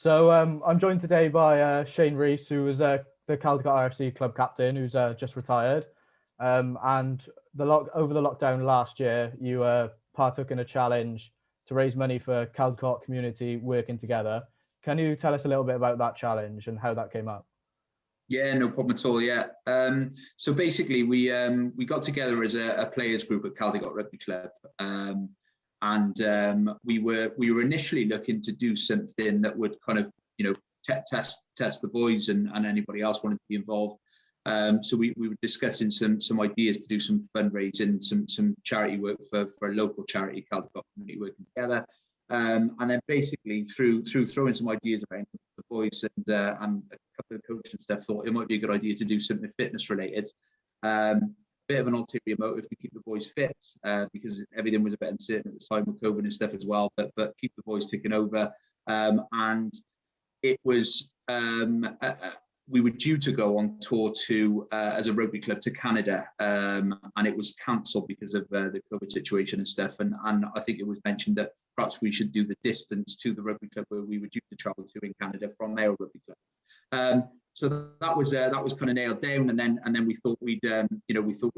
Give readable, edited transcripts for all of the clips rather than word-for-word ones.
I'm joined today by Shane Reece, who was the Caldicot RFC club captain, who's just retired. And over the lockdown last year, you partook in a challenge to raise money for Caldicot Community Working Together. Can you tell us a little bit about that challenge and how that came up? Yeah, no problem at all. Yeah. So basically, we got together as a players group at Caldicot Rugby Club, and we were initially looking to do something that would kind of test the boys and anybody else wanted to be involved. So we were discussing some ideas to do some fundraising, some charity work for a local charity, Caldicot Community Working Together. And then basically through throwing some ideas around, the boys and a couple of coaches and stuff thought it might be a good idea to do something fitness related. Bit of an ulterior motive to keep the boys fit, because everything was a bit uncertain at the time with COVID and stuff as well, but keep the boys ticking over. And it was we were due to go on tour to as a rugby club to Canada, and it was cancelled because of the COVID situation and stuff. And I think it was mentioned that perhaps we should do the distance to the rugby club where we were due to travel to in Canada from their rugby club. So that was kind of nailed down, and then we thought we'd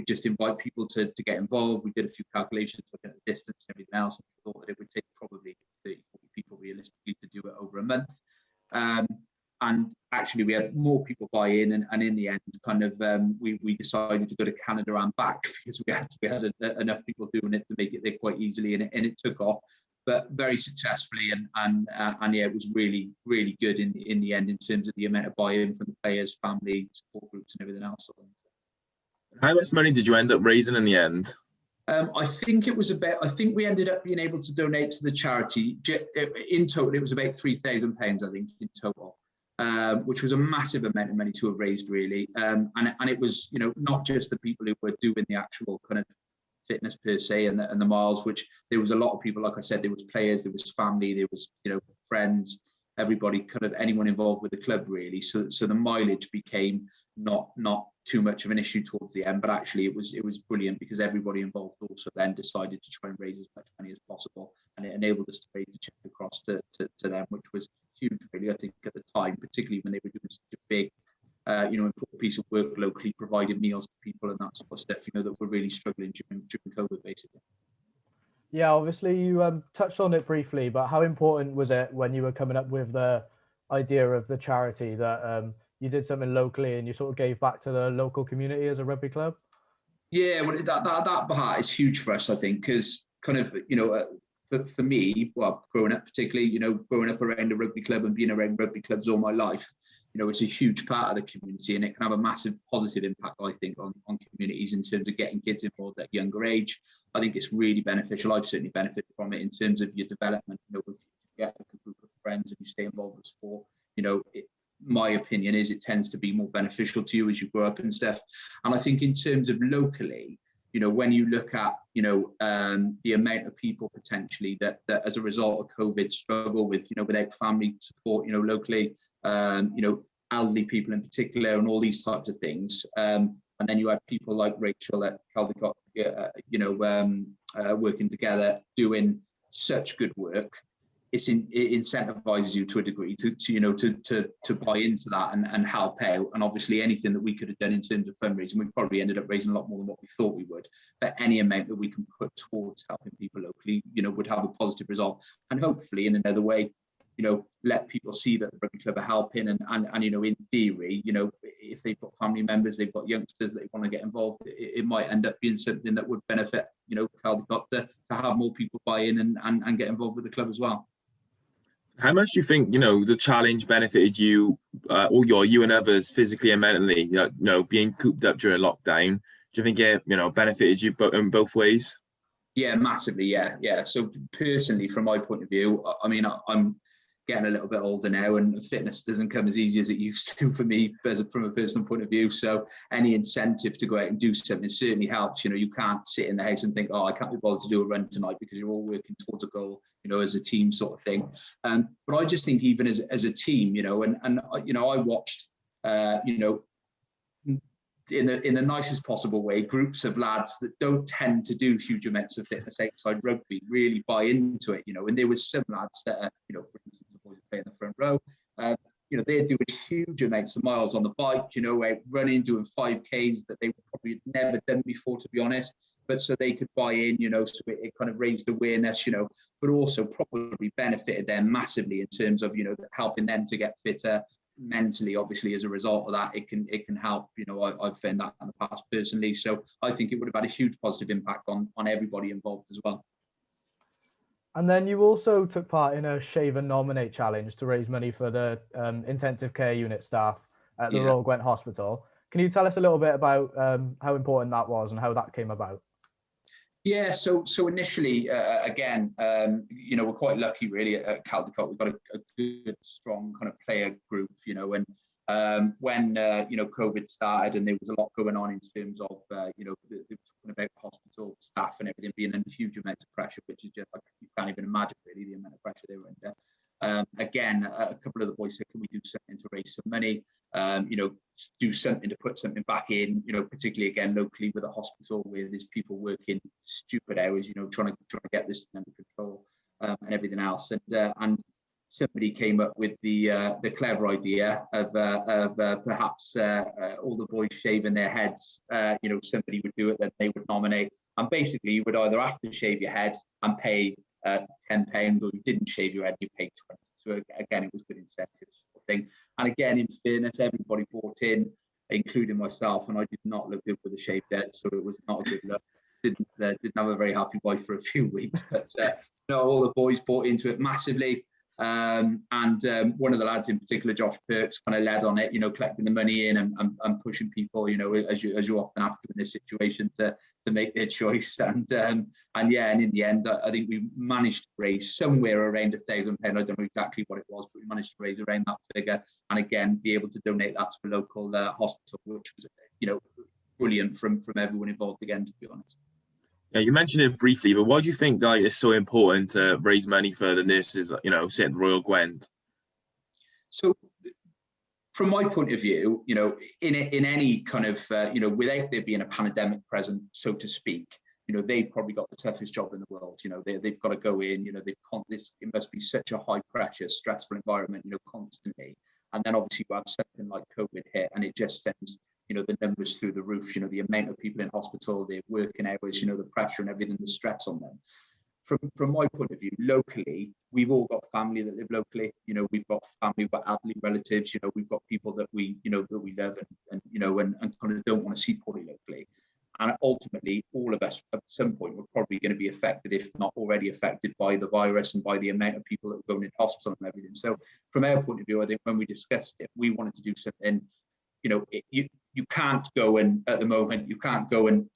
just invite people to get involved. We did a few calculations looking at the distance and everything else, and thought that it would take probably 30-40 people realistically to do it over a month. And actually, we had more people buy in, and in the end, kind of we decided to go to Canada and back because we had enough people doing it to make it there quite easily, and it took off, but very successfully, and yeah, it was really good in the end in terms of the amount of buy-in from the players, family, support groups, and everything else. How much money did you end up raising in the end? I think we ended up being able to donate to the charity. In total, it was about £3,000, I think, in total. Which was a massive amount of money to have raised, really, and it was not just the people who were doing the actual kind of fitness per se and the miles, which there was a lot of people. Like I said, there was players, there was family, there was friends, everybody, kind of anyone involved with the club, really. So the mileage became not too much of an issue towards the end, but actually it was brilliant because everybody involved also then decided to try and raise as much money as possible, and it enabled us to raise the check across to them, which was huge, really, I think, at the time, particularly when they were doing such a big, important piece of work locally, providing meals to people and that sort of stuff, that were really struggling during COVID, basically. Yeah, obviously you touched on it briefly, but how important was it when you were coming up with the idea of the charity that you did something locally and you sort of gave back to the local community as a rugby club? Yeah, well, that part is huge for us, I think, because kind of, for me, well, growing up particularly, growing up around a rugby club and being around rugby clubs all my life, it's a huge part of the community, and it can have a massive positive impact, I think, on communities in terms of getting kids involved at a younger age. I think it's really beneficial. I've certainly benefited from it in terms of your development. If you get a group of friends and you stay involved with sport, my opinion is it tends to be more beneficial to you as you grow up and stuff. And I think in terms of locally, when you look at, the amount of people potentially that as a result of COVID struggle with, without family support, locally, elderly people in particular, and all these types of things. And then you have people like Rachel at Caldicot, working together, doing such good work. It incentivizes you to a degree to buy into that and help out. And obviously anything that we could have done in terms of fundraising, we probably ended up raising a lot more than what we thought we would. But any amount that we can put towards helping people locally, would have a positive result. And hopefully in another way, let people see that the rugby club are helping. And in theory, if they've got family members, they've got youngsters that want to get involved, it might end up being something that would benefit, Caldicot to have more people buy in and get involved with the club as well. How much do you think, the challenge benefited you, or you and others physically and mentally, being cooped up during lockdown? Do you think it, benefited you in both ways? Yeah, massively. Yeah. So personally, from my point of view, I mean, I'm getting a little bit older now, and fitness doesn't come as easy as it used to for me from a personal point of view. So any incentive to go out and do something certainly helps. You can't sit in the house and think, oh, I can't be bothered to do a run tonight, because you're all working towards a goal, as a team sort of thing. But I just think even as a team, and I watched, in the nicest possible way, groups of lads that don't tend to do huge amounts of fitness outside rugby really buy into it, and there was some lads that are, for instance, the boys that play in the front row, they're doing huge amounts of miles on the bike, running, doing 5Ks that they probably had never done before, to be honest. But so they could buy in, so it kind of raised awareness, but also probably benefited them massively in terms of, helping them to get fitter mentally. Obviously, as a result of that, it can help. I've found that in the past personally. So I think it would have had a huge positive impact on everybody involved as well. And then you also took part in a Shave and Nominate challenge to raise money for the intensive care unit staff at the Royal Gwent Hospital. Can you tell us a little bit about how important that was and how that came about? Yeah, so initially, again, we're quite lucky really at Caldicot. We've got a good, strong kind of player group, and when COVID started and there was a lot going on in terms of they were talking about hospital staff and everything being under huge amounts of pressure, which is just like, you can't even imagine really the amount of pressure they were under. Again, a couple of the boys said, can we do something to raise some money? Do something to put something back in, particularly again locally with a hospital where there's people working stupid hours, trying to get this under control and everything else. And somebody came up with the clever idea of perhaps all the boys shaving their heads. Somebody would do it, then they would nominate, and basically you would either have to shave your head and pay £10, or you didn't shave your head, you paid 20. So again, it was good incentive sort of thing. And again, in fairness, everybody bought in, including myself, and I did not look good with a shaved head, so it was not a good look. Didn't have a very happy wife for a few weeks, but all the boys bought into it massively. And one of the lads in particular, Josh Perks, kind of led on it, collecting the money in and pushing people, as you often have to in this situation, to make their choice. And in the end, I think we managed to raise somewhere around £1,000. I don't know exactly what it was, but we managed to raise around that figure, and again be able to donate that to a local hospital, which was brilliant from everyone involved again, to be honest. Yeah, you mentioned it briefly, but why do you think that it's so important to raise money for the nurses, say at Royal Gwent? So, from my point of view, in any kind of, without there being a pandemic present, so to speak, they've probably got the toughest job in the world. They've got to go in, it must be such a high pressure, stressful environment, constantly. And then obviously you have something like COVID hit, and it just sends the numbers through the roof, the amount of people in hospital, their working hours, the pressure and everything, the stress on them. From my point of view, locally, we've all got family that live locally. We've got family, we've got elderly relatives. We've got people that we love and kind of don't want to see poorly locally. And ultimately, all of us at some point were probably going to be affected, if not already affected, by the virus and by the amount of people that were going into hospital and everything. So, from our point of view, I think when we discussed it, we wanted to do something. You can't go and at the moment, you can't go and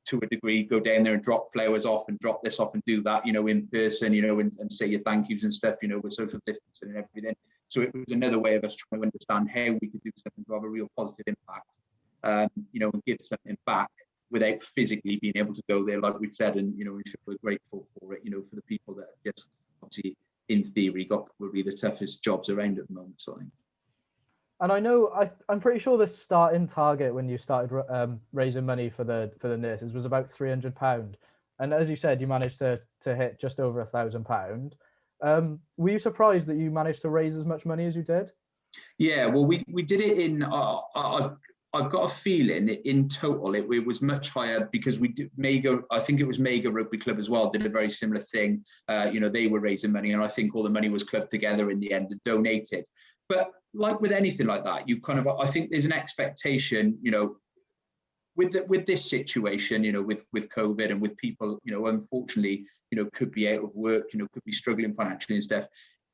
to a degree go down there and drop flowers off and drop this off and do that, in person, and say your thank yous and stuff, with social distancing and everything. So it was another way of us trying to understand how we could do something to have a real positive impact, and give something back without physically being able to go there, like we've said, and we're grateful for it, for the people that have just obviously in theory got probably the toughest jobs around at the moment, so I think. And I know, I'm pretty sure the starting target when you started raising money for the nurses was about £300. And as you said, you managed to hit just over £1,000. Were you surprised that you managed to raise as much money as you did? Yeah, well, we did it in, I've got a feeling in total it was much higher, because we did I think it was Mega Rugby Club as well, did a very similar thing. They were raising money, and I think all the money was clubbed together in the end and donated. But like with anything like that, I think there's an expectation, with this situation, with COVID and with people, unfortunately, could be out of work, could be struggling financially and stuff.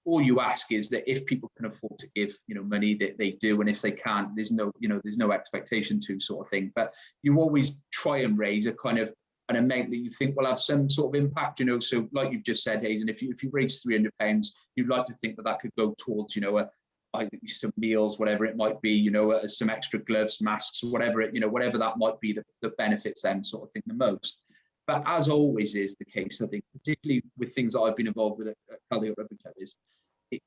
All you ask is that if people can afford to give, money, that they do, and if they can't, there's no expectation to, sort of thing. But you always try and raise a kind of an amount that you think will have some sort of impact, So like you've just said, Hayden, if you raise £300, you'd like to think that could go towards, some meals, whatever it might be, some extra gloves, masks, whatever whatever that might be that benefits them, sort of thing, the most. But as always is the case, I think, particularly with things that I've been involved with at Caldicot Rugby Club, is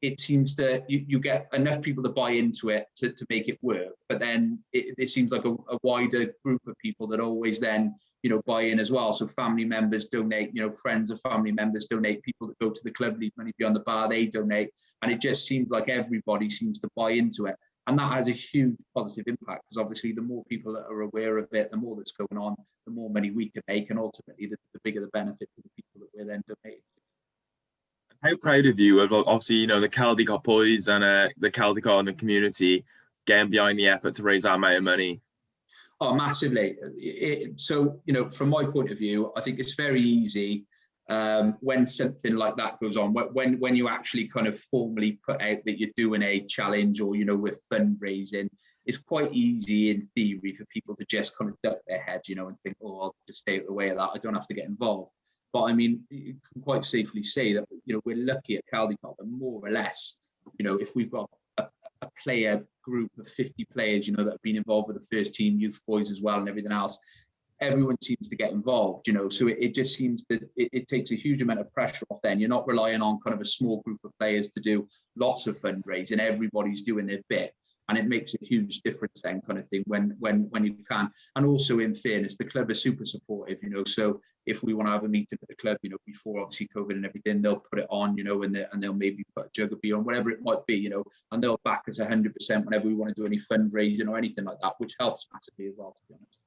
it seems that you get enough people to buy into it to make it work, but then it seems like a wider group of people that always then, you know, buy in as well. So family members donate, you know, friends of family members donate, people that go to the club leave money beyond the bar, they donate, and it just seems like everybody seems to buy into it. And that has a huge positive impact, because obviously the more people that are aware of it, the more that's going on, the more money we can make, and ultimately the bigger the benefit to the people that we're then donating to. How proud of you of, obviously, you know, the Caldicot boys and the Caldicot and the community getting behind the effort to raise that amount of money? Oh, massively. So, you know, from my point of view, I think it's very easy when something like that goes on, when you actually kind of formally put out that you're doing a challenge, or, you know, with fundraising, it's quite easy in theory for people to just kind of duck their head, you know, and think, oh, I'll just stay out of the way of that, I don't have to get involved. But I mean, you can quite safely say that, you know, we're lucky at Caldicot that more or less, you know, if we've got a player group of 50 players, you know, that have been involved with the first team, youth boys as well, and everything else, everyone seems to get involved, you know. So it just seems that it takes a huge amount of pressure off. Then you're not relying on kind of a small group of players to do lots of fundraising. Everybody's doing their bit, and it makes a huge difference then, kind of thing, when you can. And also, in fairness, the club is super supportive, you know. So if we want to have a meeting at the club, you know, before obviously COVID and everything, they'll put it on, you know, and they'll maybe put a jug of beer on, whatever it might be, you know, and they'll back us 100% whenever we want to do any fundraising or anything like that, which helps massively as well, to be honest.